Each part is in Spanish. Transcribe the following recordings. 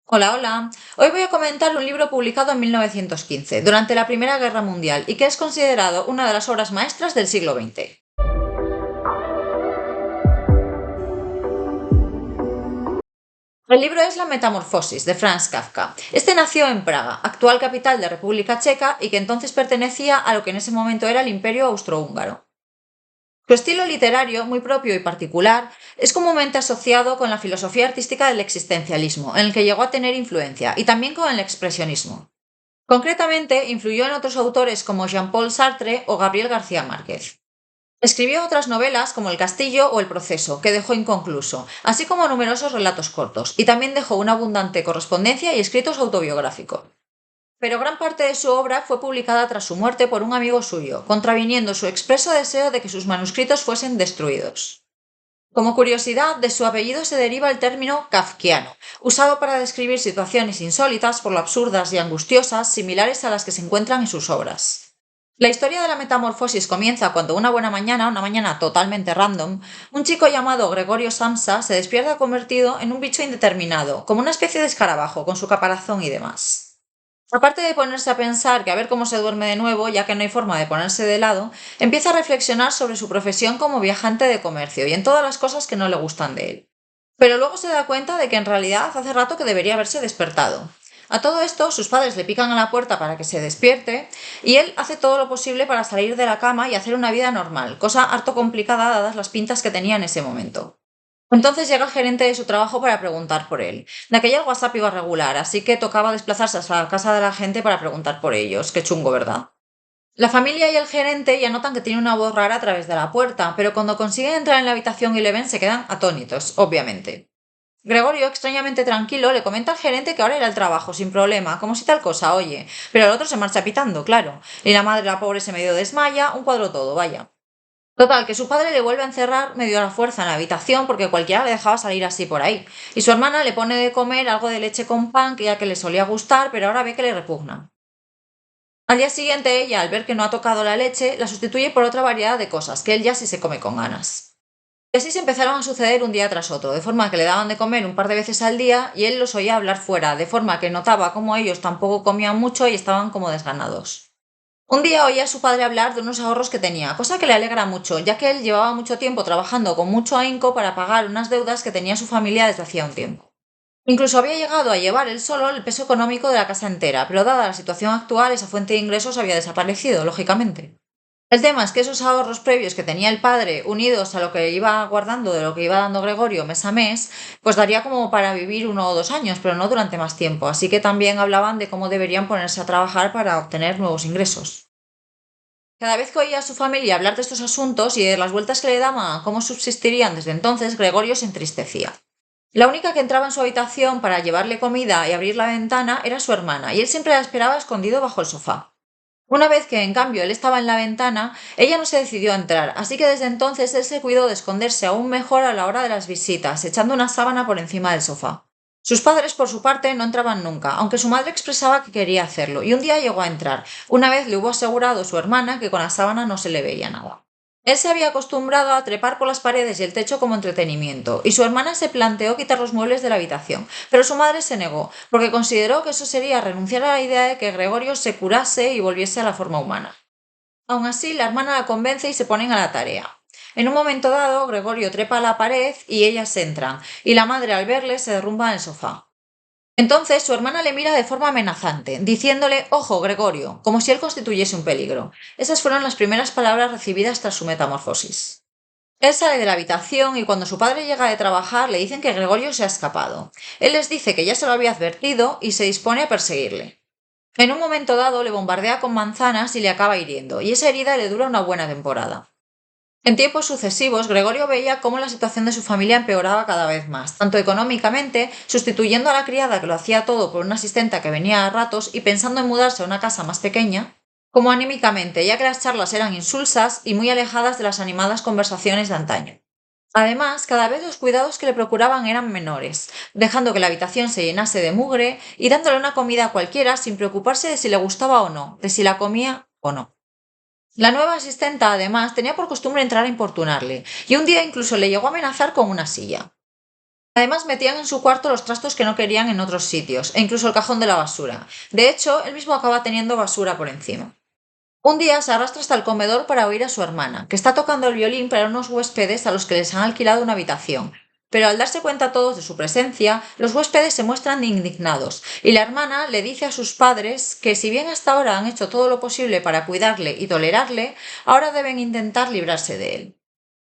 Hola, hola. Hoy voy a comentar un libro publicado en 1915, durante la Primera Guerra Mundial, y que es considerado una de las obras maestras del siglo XX. El libro es La Metamorfosis, de Franz Kafka. Este nació en Praga, actual capital de República Checa, y que entonces pertenecía a lo que en ese momento era el Imperio Austrohúngaro. Su estilo literario, muy propio y particular, es comúnmente asociado con la filosofía artística del existencialismo, en el que llegó a tener influencia, y también con el expresionismo. Concretamente, influyó en otros autores como Jean-Paul Sartre o Gabriel García Márquez. Escribió otras novelas como El Castillo o El Proceso, que dejó inconcluso, así como numerosos relatos cortos, y también dejó una abundante correspondencia y escritos autobiográficos. Pero gran parte de su obra fue publicada tras su muerte por un amigo suyo, contraviniendo su expreso deseo de que sus manuscritos fuesen destruidos. Como curiosidad, de su apellido se deriva el término kafkiano, usado para describir situaciones insólitas por lo absurdas y angustiosas similares a las que se encuentran en sus obras. La historia de la metamorfosis comienza cuando una mañana totalmente random, un chico llamado Gregorio Samsa se despierta convertido en un bicho indeterminado, como una especie de escarabajo, con su caparazón y demás. Aparte de ponerse a pensar que a ver cómo se duerme de nuevo, ya que no hay forma de ponerse de lado, empieza a reflexionar sobre su profesión como viajante de comercio y en todas las cosas que no le gustan de él. Pero luego se da cuenta de que en realidad hace rato que debería haberse despertado. A todo esto, sus padres le pican a la puerta para que se despierte y él hace todo lo posible para salir de la cama y hacer una vida normal, cosa harto complicada dadas las pintas que tenía en ese momento. Entonces llega el gerente de su trabajo para preguntar por él. De aquella el WhatsApp iba regular, así que tocaba desplazarse hasta la casa de la gente para preguntar por ellos. Qué chungo, ¿verdad? La familia y el gerente ya notan que tiene una voz rara a través de la puerta, pero cuando consiguen entrar en la habitación y le ven se quedan atónitos, obviamente. Gregorio, extrañamente tranquilo, le comenta al gerente que ahora irá al trabajo sin problema, como si tal cosa, oye, pero el otro se marcha pitando, claro. Y la madre, la pobre, se medio desmaya, un cuadro todo, vaya. Total, que su padre le vuelve a encerrar medio a la fuerza en la habitación porque cualquiera le dejaba salir así por ahí. Y su hermana le pone de comer algo de leche con pan que ya que le solía gustar, pero ahora ve que le repugna. Al día siguiente ella, al ver que no ha tocado la leche, la sustituye por otra variedad de cosas que él ya sí se come con ganas. Y así se empezaron a suceder un día tras otro, de forma que le daban de comer un par de veces al día y él los oía hablar fuera, de forma que notaba como ellos tampoco comían mucho y estaban como desganados. Un día oía a su padre hablar de unos ahorros que tenía, cosa que le alegra mucho, ya que él llevaba mucho tiempo trabajando con mucho ahínco para pagar unas deudas que tenía su familia desde hacía un tiempo. Incluso había llegado a llevar él solo el peso económico de la casa entera, pero dada la situación actual, esa fuente de ingresos había desaparecido, lógicamente. El tema es que esos ahorros previos que tenía el padre, unidos a lo que iba guardando de lo que iba dando Gregorio mes a mes, pues daría como para vivir 1 o 2 años, pero no durante más tiempo, así que también hablaban de cómo deberían ponerse a trabajar para obtener nuevos ingresos. Cada vez que oía a su familia hablar de estos asuntos y de las vueltas que le daban a cómo subsistirían desde entonces, Gregorio se entristecía. La única que entraba en su habitación para llevarle comida y abrir la ventana era su hermana, y él siempre la esperaba escondido bajo el sofá. Una vez que, en cambio, él estaba en la ventana, ella no se decidió a entrar, así que desde entonces él se cuidó de esconderse aún mejor a la hora de las visitas, echando una sábana por encima del sofá. Sus padres, por su parte, no entraban nunca, aunque su madre expresaba que quería hacerlo, y un día llegó a entrar. Una vez le hubo asegurado su hermana que con la sábana no se le veía nada. Él se había acostumbrado a trepar por las paredes y el techo como entretenimiento, y su hermana se planteó quitar los muebles de la habitación, pero su madre se negó, porque consideró que eso sería renunciar a la idea de que Gregorio se curase y volviese a la forma humana. Aún así, la hermana la convence y se ponen a la tarea. En un momento dado, Gregorio trepa a la pared y ellas entran, y la madre al verle se derrumba en el sofá. Entonces su hermana le mira de forma amenazante, diciéndole «Ojo, Gregorio», como si él constituyese un peligro. Esas fueron las primeras palabras recibidas tras su metamorfosis. Él sale de la habitación y cuando su padre llega de trabajar le dicen que Gregorio se ha escapado. Él les dice que ya se lo había advertido y se dispone a perseguirle. En un momento dado le bombardea con manzanas y le acaba hiriendo, y esa herida le dura una buena temporada. En tiempos sucesivos, Gregorio veía cómo la situación de su familia empeoraba cada vez más, tanto económicamente, sustituyendo a la criada que lo hacía todo por una asistenta que venía a ratos y pensando en mudarse a una casa más pequeña, como anímicamente, ya que las charlas eran insulsas y muy alejadas de las animadas conversaciones de antaño. Además, cada vez los cuidados que le procuraban eran menores, dejando que la habitación se llenase de mugre y dándole una comida cualquiera sin preocuparse de si le gustaba o no, de si la comía o no. La nueva asistenta, además, tenía por costumbre entrar a importunarle, y un día incluso le llegó a amenazar con una silla. Además, metían en su cuarto los trastos que no querían en otros sitios, e incluso el cajón de la basura. De hecho, él mismo acaba teniendo basura por encima. Un día se arrastra hasta el comedor para oír a su hermana, que está tocando el violín para unos huéspedes a los que les han alquilado una habitación. Pero al darse cuenta todos de su presencia, los huéspedes se muestran indignados, y la hermana le dice a sus padres que si bien hasta ahora han hecho todo lo posible para cuidarle y tolerarle, ahora deben intentar librarse de él.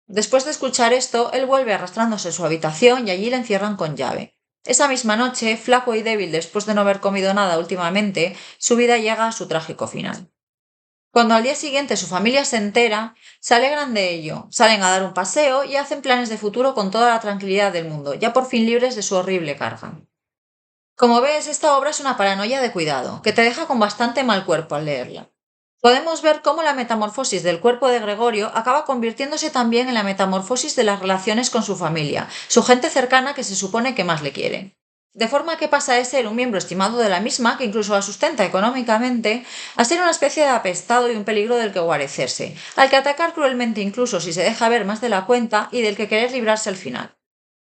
Después de escuchar esto, él vuelve arrastrándose a su habitación y allí le encierran con llave. Esa misma noche, flaco y débil después de no haber comido nada últimamente, su vida llega a su trágico final. Cuando al día siguiente su familia se entera, se alegran de ello, salen a dar un paseo y hacen planes de futuro con toda la tranquilidad del mundo, ya por fin libres de su horrible carga. Como ves, esta obra es una paranoia de cuidado, que te deja con bastante mal cuerpo al leerla. Podemos ver cómo la metamorfosis del cuerpo de Gregorio acaba convirtiéndose también en la metamorfosis de las relaciones con su familia, su gente cercana que se supone que más le quiere. De forma que pasa de ser un miembro estimado de la misma, que incluso la sustenta económicamente, a ser una especie de apestado y un peligro del que guarecerse, al que atacar cruelmente incluso si se deja ver más de la cuenta y del que querer librarse al final.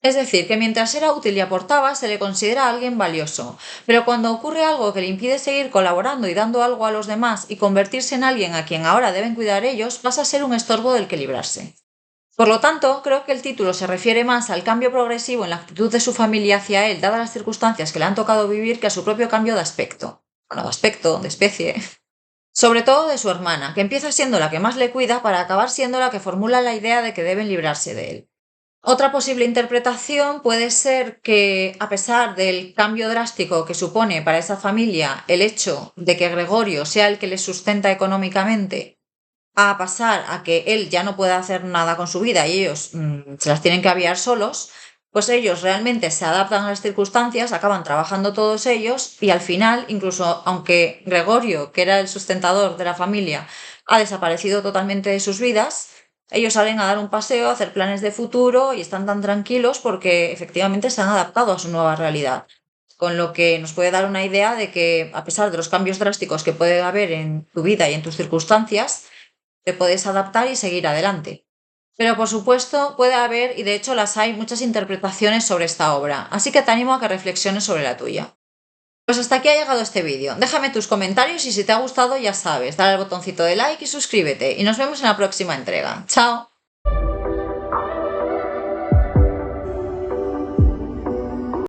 Es decir, que mientras era útil y aportaba, se le considera alguien valioso, pero cuando ocurre algo que le impide seguir colaborando y dando algo a los demás y convertirse en alguien a quien ahora deben cuidar ellos, pasa a ser un estorbo del que librarse. Por lo tanto, creo que el título se refiere más al cambio progresivo en la actitud de su familia hacia él, dadas las circunstancias que le han tocado vivir, que a su propio cambio de aspecto. Bueno, de aspecto, de especie. Sobre todo de su hermana, que empieza siendo la que más le cuida para acabar siendo la que formula la idea de que deben librarse de él. Otra posible interpretación puede ser que, a pesar del cambio drástico que supone para esa familia el hecho de que Gregorio sea el que les sustenta económicamente, a pasar a que él ya no pueda hacer nada con su vida y ellos se las tienen que aviar solos, pues ellos realmente se adaptan a las circunstancias, acaban trabajando todos ellos y al final, incluso aunque Gregorio, que era el sustentador de la familia, ha desaparecido totalmente de sus vidas, ellos salen a dar un paseo, a hacer planes de futuro y están tan tranquilos porque efectivamente se han adaptado a su nueva realidad. Con lo que nos puede dar una idea de que, a pesar de los cambios drásticos que puede haber en tu vida y en tus circunstancias, te puedes adaptar y seguir adelante. Pero por supuesto puede haber, y de hecho las hay, muchas interpretaciones sobre esta obra, así que te animo a que reflexiones sobre la tuya. Pues hasta aquí ha llegado este vídeo. Déjame tus comentarios y si te ha gustado ya sabes, dale al botoncito de like y suscríbete. Y nos vemos en la próxima entrega. ¡Chao!